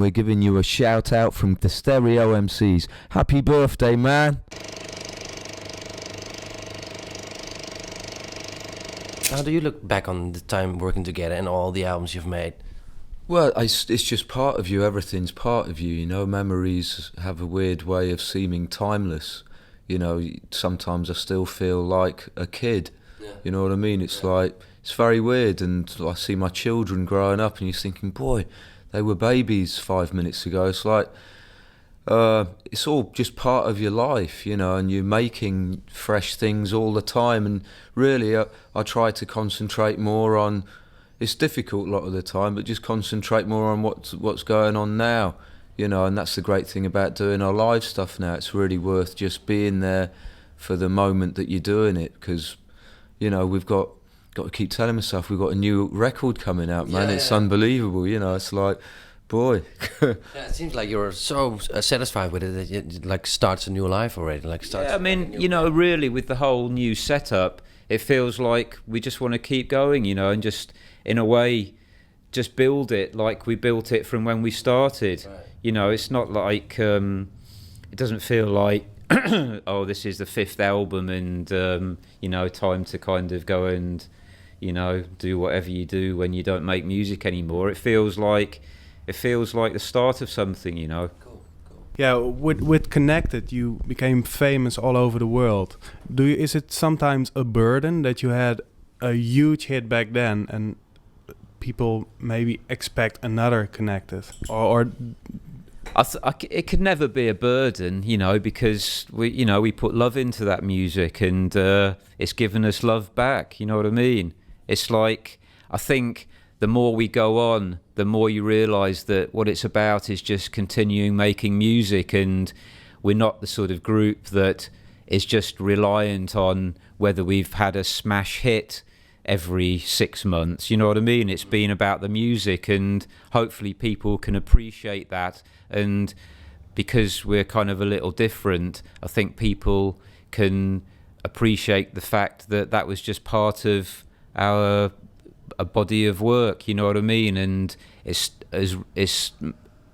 We're giving you a shout out from the Stereo MCs. Happy birthday, man. How do you look back on the time working together and all the albums you've made? Well, it's just part of you. Everything's part of you, you know. Memories have a weird way of seeming timeless. You know, sometimes I still feel like a kid. Yeah. You know what I mean? It's like, it's very weird. And I see my children growing up and you're thinking, boy, they were babies 5 minutes ago. It's like, it's all just part of your life, you know, and you're making fresh things all the time. And really, I try to concentrate more on, it's difficult a lot of the time, but just concentrate more on what's going on now, you know. And that's the great thing about doing our live stuff now. It's really worth just being there for the moment that you're doing it, because, you know, we've got to keep telling myself we've got a new record coming out, man. It's unbelievable, you know. It's like, boy. Yeah, it seems like you're so satisfied with it that it like starts a new life already. Like starts. Yeah, I mean, you know, really with the whole new setup, it feels like we just want to keep going, you know, and just in a way, just build it like we built it from when we started. Right. You know, it's not like it doesn't feel like oh, this is the 5th album and you know, time to kind of go and, you know, do whatever you do when you don't make music anymore. It feels like the start of something, you know. Cool. Yeah, with Connected, you became famous all over the world. Is it sometimes a burden that you had a huge hit back then and people maybe expect another Connected, or it could never be a burden, you know, because we put love into that music and it's given us love back, you know what I mean? It's like, I think the more we go on, the more you realise that what it's about is just continuing making music, and we're not the sort of group that is just reliant on whether we've had a smash hit every 6 months, you know what I mean? It's been about the music, and hopefully people can appreciate that. And because we're kind of a little different, I think people can appreciate the fact that that was just part of a body of work, you know what I mean? And it's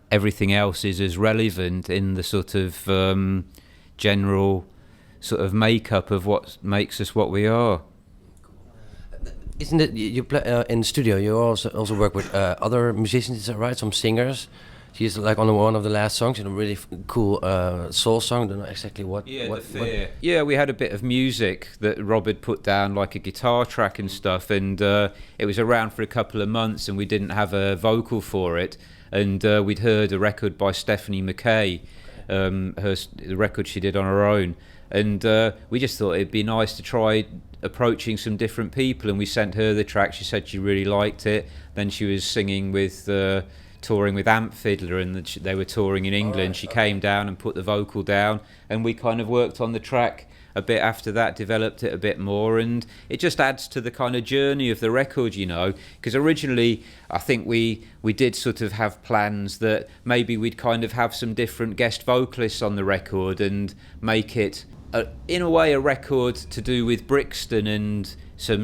everything else is as relevant in the sort of general sort of makeup of what makes us what we are. Isn't it you play in the studio? You also work with other musicians, is that right? Some singers. She's like on one of the last songs, in a really cool soul song. Don't know exactly what. Yeah, The Fear. Yeah, we had a bit of music that Rob had put down, like a guitar track and stuff, and it was around for a couple of months, and we didn't have a vocal for it. And we'd heard a record by Stephanie McKay, the record she did on her own, and we just thought it'd be nice to try approaching some different people, and we sent her the track. She said she really liked it. Then she was singing with touring with Amp Fiddler, and they were touring in England. She came down and put the vocal down, and we kind of worked on the track a bit after that, developed it a bit more, and it just adds to the kind of journey of the record, you know, because originally I think we did sort of have plans that maybe we'd kind of have some different guest vocalists on the record and make it in a way a record to do with Brixton and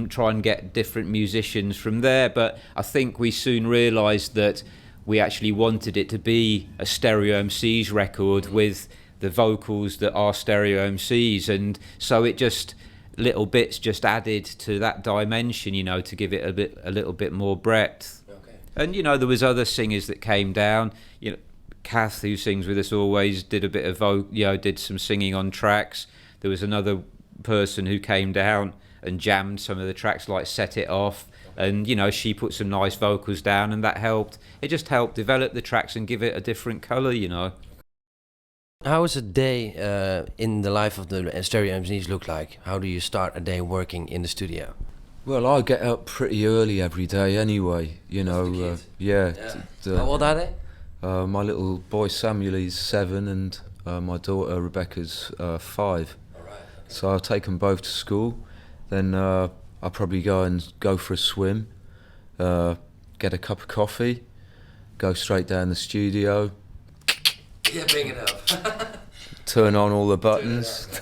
try and get different musicians from there. But I think we soon realised that we actually wanted it to be a Stereo MCs record with the vocals that are Stereo MCs, and so it just little bits just added to that dimension, you know, to give it a little bit more breadth. Okay. And you know, there was other singers that came down, you know, Kath, who sings with us always, did a bit of did some singing on tracks. There was another person who came down and jammed some of the tracks, like Set It Off, and you know, she put some nice vocals down, and that helped. It just helped develop the tracks and give it a different colour, you know. How is a day in the life of the Stereo MCs look like? How do you start a day working in the studio? Well, I get up pretty early every day anyway, you know. How old are they? My little boy Samuel is 7, and my daughter Rebecca's 5. All right, okay. So I'll take them both to school. Then I'll probably go for a swim, get a cup of coffee, go straight down the studio. Yeah, bring it up. Turn on all the buttons,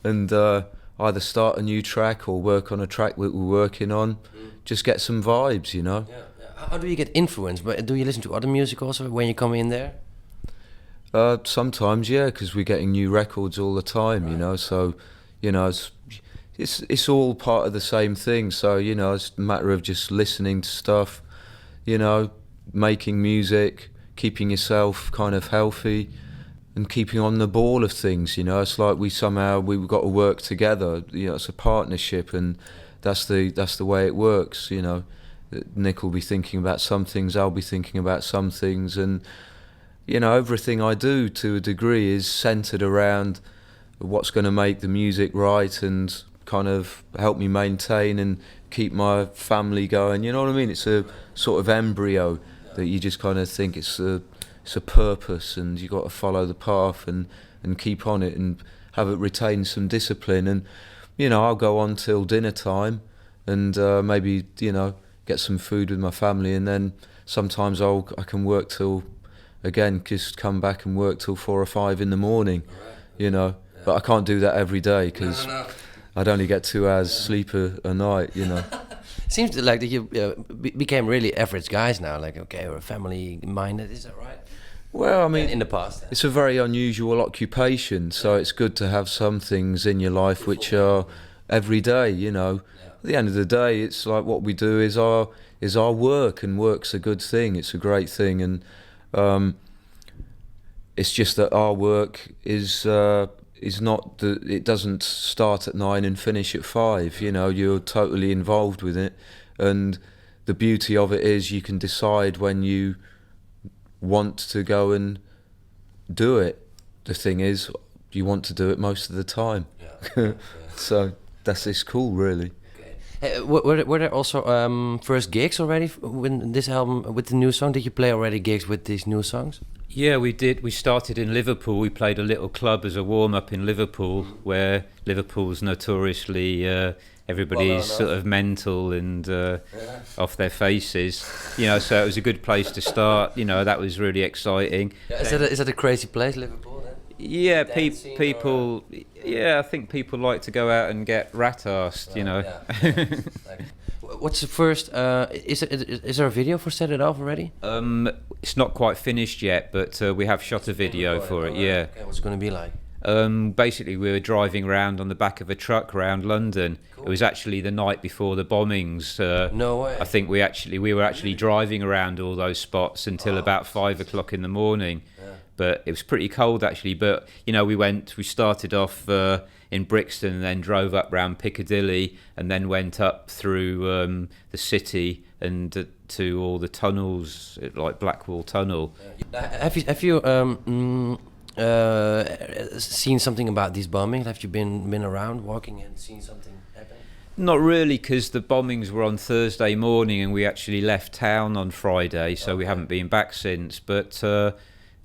and either start a new track or work on a track we're working on. Just get some vibes, you know. Yeah. How do you get influenced? But do you listen to other music also when you come in there? Sometimes, yeah, because we're getting new records all the time, you know. So, you know, it's all part of the same thing. So, you know, it's a matter of just listening to stuff, you know, making music, keeping yourself kind of healthy, and keeping on the ball of things. You know, it's like we've got to work together. You know, it's a partnership, and that's the way it works. You know, Nick will be thinking about some things, I'll be thinking about some things, and you know, everything I do to a degree is centered around what's going to make the music right and kind of help me maintain and keep my family going. You know what I mean? It's a sort of embryo that you just kind of think it's a purpose, and you got to follow the path and keep on it and have it retain some discipline. And you know, I'll go on till dinner time and maybe, you know, get some food with my family, and then sometimes I can work till, again, just come back and work till 4 or 5 in the morning, you know. But I can't do that every day because I'd only get 2 hours sleep a night, you know. Seems like that you became really average guys now. Like, okay, we're family minded. Is that right? Well, I mean, in the past, it's a very unusual occupation, so it's good to have some things in your life which are every day, you know. At the end of the day, it's like what we do is our work, and work's a good thing. It's a great thing, and it's just that our work is not it doesn't start at 9 and finish at 5. You know, you're totally involved with it, and the beauty of it is you can decide when you want to go and do it. The thing is, you want to do it most of the time. Yeah. So it's cool, really. Okay. Were there also first gigs already when this album with the new song? Did you play already gigs with these new songs? Yeah, we did. We started in Liverpool. We played a little club as a warm-up in Liverpool, where Liverpool's notoriously everybody's sort of mental and off their faces. You know, so it was a good place to start. You know, that was really exciting. Yeah. Is that a crazy place, Liverpool? Then? Yeah, people. Yeah, I think people like to go out and get rat-arsed. You know. Yeah. What's the first? Is there a video for Set It Off already? It's not quite finished yet, but we have shot a video for it. Yeah. Okay, what's it going to be like? Basically, we were driving around on the back of a truck around London. Cool. It was actually the night before the bombings. No way. I think we were actually driving around all those spots until about 5 o'clock in the morning. Yeah. But it was pretty cold actually. But you know, we started off in Brixton and then drove up round Piccadilly and then went up through the city and to all the tunnels like Blackwall Tunnel. Have you seen something about these bombings? Have you been around walking and seen something happen? Not really, because the bombings were on Thursday morning and we actually left town on Friday, so we haven't been back since. But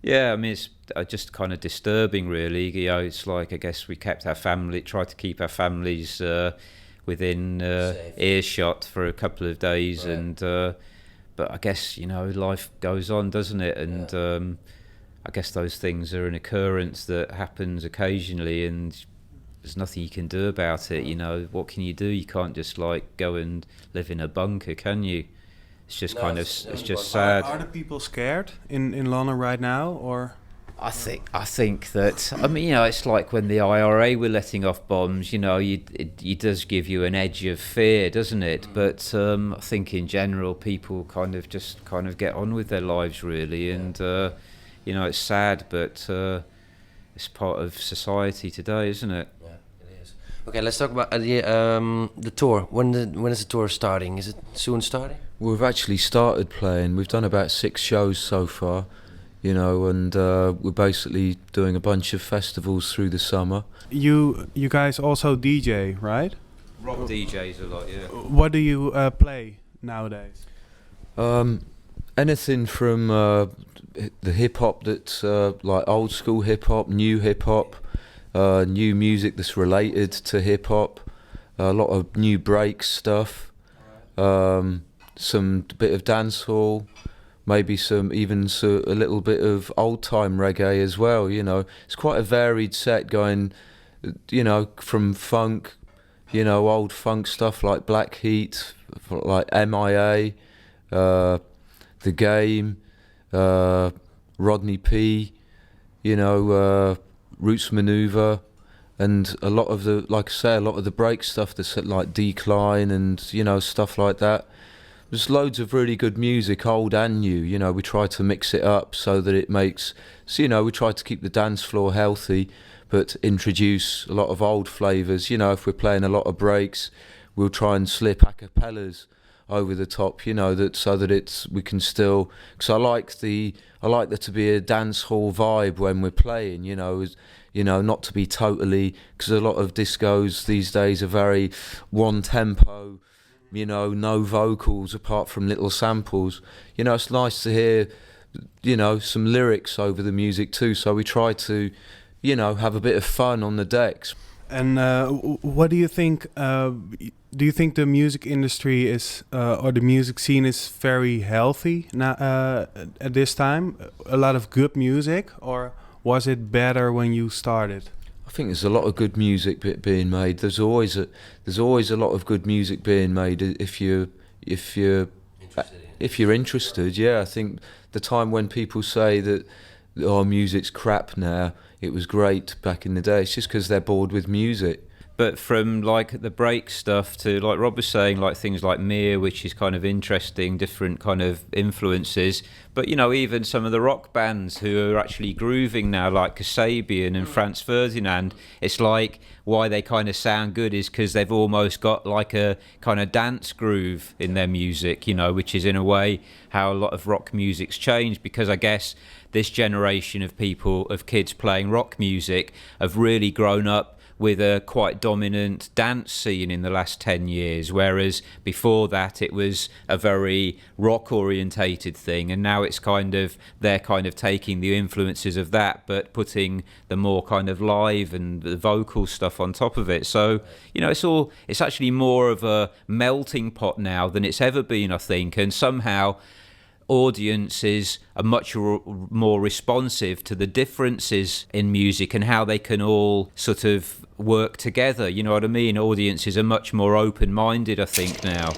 yeah, I mean, it's just kind of disturbing, really. You know, it's like, I guess we tried to keep our families within earshot for a couple of days, right. And but I guess, you know, life goes on, doesn't it? And I guess those things are an occurrence that happens occasionally, and there's nothing you can do about it. You know, what can you do? You can't just like go and live in a bunker, can you? It's just it's just sad. Are the people scared in London right now, or? I think that, I mean, you know, it's like when the IRA were letting off bombs, you know, it does give you an edge of fear, doesn't it? But I think in general people kind of get on with their lives, really, and you know, it's sad, but it's part of society today, isn't it? Yeah, it is. Okay, let's talk about the tour. When is the tour starting? Is it soon starting? We've actually started playing. We've done about 6 shows so far, you know, and we're basically doing a bunch of festivals through the summer. You guys also DJ, right? Rock DJs a lot, yeah. What do you play nowadays? Anything from the hip hop that's like old school hip hop, new hip hop, new music that's related to hip hop, a lot of new break stuff, some bit of dancehall, maybe a little bit of old time reggae as well. You know, it's quite a varied set going, you know, from funk, you know, old funk stuff like Black Heat, like MIA. The Game, Rodney P, you know, Roots Maneuver, and a lot of the, like I say, a lot of the break stuff that's like Decline and, you know, stuff like that. There's loads of really good music, old and new. You know, we try to mix it up so that it makes, so, you know, we try to keep the dance floor healthy, but introduce a lot of old flavours. You know, if we're playing a lot of breaks, we'll try and slip a cappellas over the top, you know, that so that it's, we can still, because I like there to be a dance hall vibe when we're playing, you know, not to be totally, because a lot of discos these days are very one tempo, you know, no vocals apart from little samples. You know, it's nice to hear, you know, some lyrics over the music too, so we try to, you know, have a bit of fun on the decks. And what do you think? Do you think the music industry is, or the music scene is very healthy now at this time? A lot of good music, or was it better when you started? I think there's a lot of good music being made. There's always a lot of good music being made if you're interested. Yeah, I think the time when people say that, oh, music's crap now, it was great back in the day, it's just because they're bored with music. But from like the break stuff to, like Rob was saying, like things like Mir, which is kind of interesting, different kind of influences. But, you know, even some of the rock bands who are actually grooving now, like Kasabian and Franz Ferdinand, it's like why they kind of sound good is because they've almost got like a kind of dance groove in their music, you know, which is in a way how a lot of rock music's changed, because I guess this generation of people, of kids playing rock music, have really grown up with a quite dominant dance scene in the last 10 years, whereas before that it was a very rock orientated thing, and now it's kind of, they're kind of taking the influences of that but putting the more kind of live and the vocal stuff on top of it. So, you know, it's actually more of a melting pot now than it's ever been, I think, and somehow audiences are much more responsive to the differences in music and how they can all sort of work together, you know what I mean? Audiences are much more open-minded, I think, now.